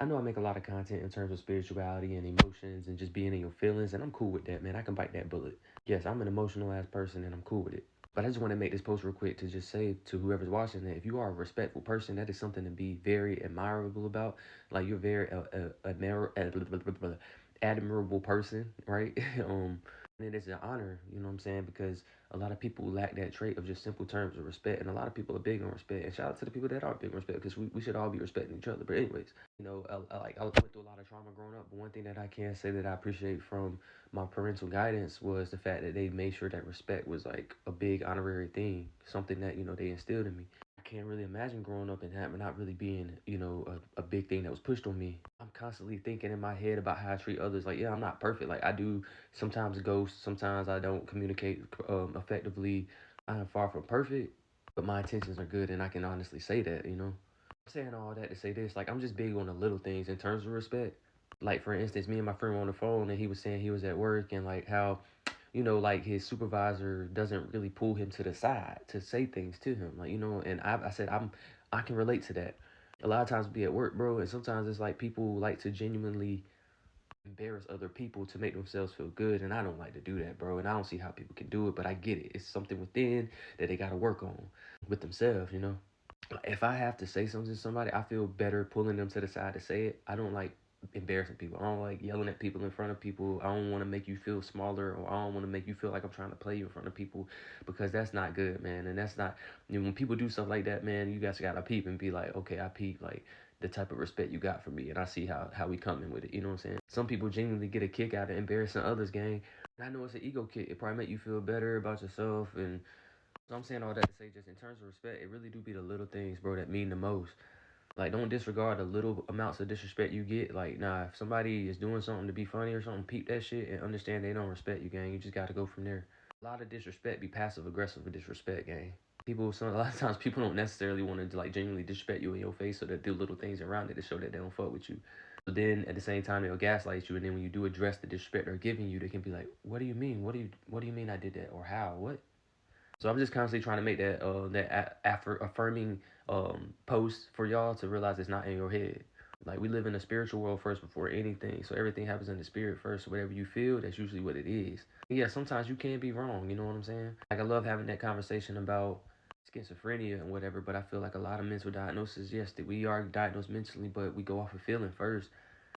I know I make a lot of content in terms of spirituality and emotions and just being in your feelings, and I'm cool with that, man. I can bite that bullet. Yes, I'm an emotional ass person, and I'm cool with it. But I just want to make this post real quick to just say to whoever's watching that if you are a respectful person, that is something to be very admirable about. Like you're very admirable person, right? And it's an honor, you know what I'm saying? Because a lot of people lack that trait of just simple terms of respect, and a lot of people are big on respect. And shout out to the people that are big on respect, because we should all be respecting each other. But anyways, I went through a lot of trauma growing up, but one thing that I can say that I appreciate from my parental guidance was the fact that they made sure that respect was like a big honorary thing, something that they instilled in me. I can't really imagine growing up and having not really being a big thing that was pushed on me. I'm constantly thinking in my head about how I treat others. Like, yeah, I'm not perfect. Like, I do sometimes ghost, sometimes I don't communicate effectively. I'm far from perfect, but my intentions are good, and I can honestly say that. I'm saying all that to say this. Like, I'm just big on the little things in terms of respect. Like, for instance, me and my friend were on the phone, and he was saying he was at work, and like how like his supervisor doesn't really pull him to the side to say things to him. Like, and I said, I can relate to that. A lot of times we be at work, bro, and sometimes it's like people like to genuinely embarrass other people to make themselves feel good, and I don't like to do that, bro, and I don't see how people can do it, but I get it. It's something within that they got to work on with themselves. If I have to say something to somebody, I feel better pulling them to the side to say it. I don't like embarrassing people. I don't like yelling at people in front of people. I don't want to make you feel smaller, or I don't want to make you feel like I'm trying to play you in front of people, because that's not good, man. And that's not, when people do stuff like that, man, you guys got to peep and be like, okay, I peep, like, the type of respect you got for me, and I see how we coming with it. You know what I'm saying? Some people genuinely get a kick out of embarrassing others, gang. And I know it's an ego kick. It probably make you feel better about yourself, and so I'm saying all that to say, just in terms of respect, it really do be the little things, bro, that mean the most. Like, don't disregard the little amounts of disrespect you get. Like, nah, if somebody is doing something to be funny or something, peep that shit and understand they don't respect you, gang. You just gotta go from there. A lot of disrespect be passive aggressive with disrespect, gang. A lot of times people don't necessarily want to like genuinely disrespect you in your face, so they do little things around it to show that they don't fuck with you. But then at the same time they'll gaslight you, and then when you do address the disrespect they're giving you, they can be like, "What do you mean? What do you mean I did that? Or how? What?" So I'm just constantly trying to make that affirming post for y'all to realize it's not in your head. Like, we live in a spiritual world first before anything, so everything happens in the spirit first. So whatever you feel, that's usually what it is. And yeah, sometimes you can be wrong. You know what I'm saying? Like, I love having that conversation about schizophrenia and whatever, but I feel like a lot of mental diagnoses, yes, that we are diagnosed mentally, but we go off of feeling first.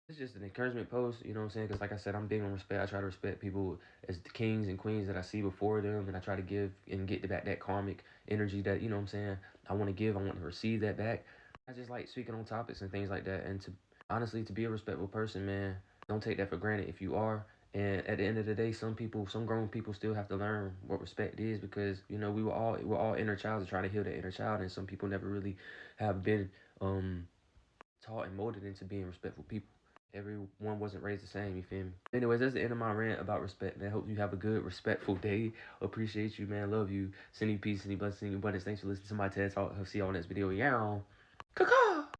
It's just an encouragement post, you know what I'm saying? Because, like I said, I'm big on respect. I try to respect people as the kings and queens that I see before them, and I try to give and get back that karmic energy that, you know what I'm saying, I want to give. I want to receive that back. I just like speaking on topics and things like that. And to honestly, to be a respectful person, man, don't take that for granted if you are. And at the end of the day, some grown people still have to learn what respect is, because, we're all inner child to try to heal that inner child. And some people never really have been taught and molded into being respectful people. Everyone wasn't raised the same, you feel me? Anyways, that's the end of my rant about respect, man. Hope you have a good, respectful day. Appreciate you, man. Love you. Send you peace, send you blessings, send you abundance. Thanks for listening to my TED Talk. I'll see y'all next video. Yeah. Caw.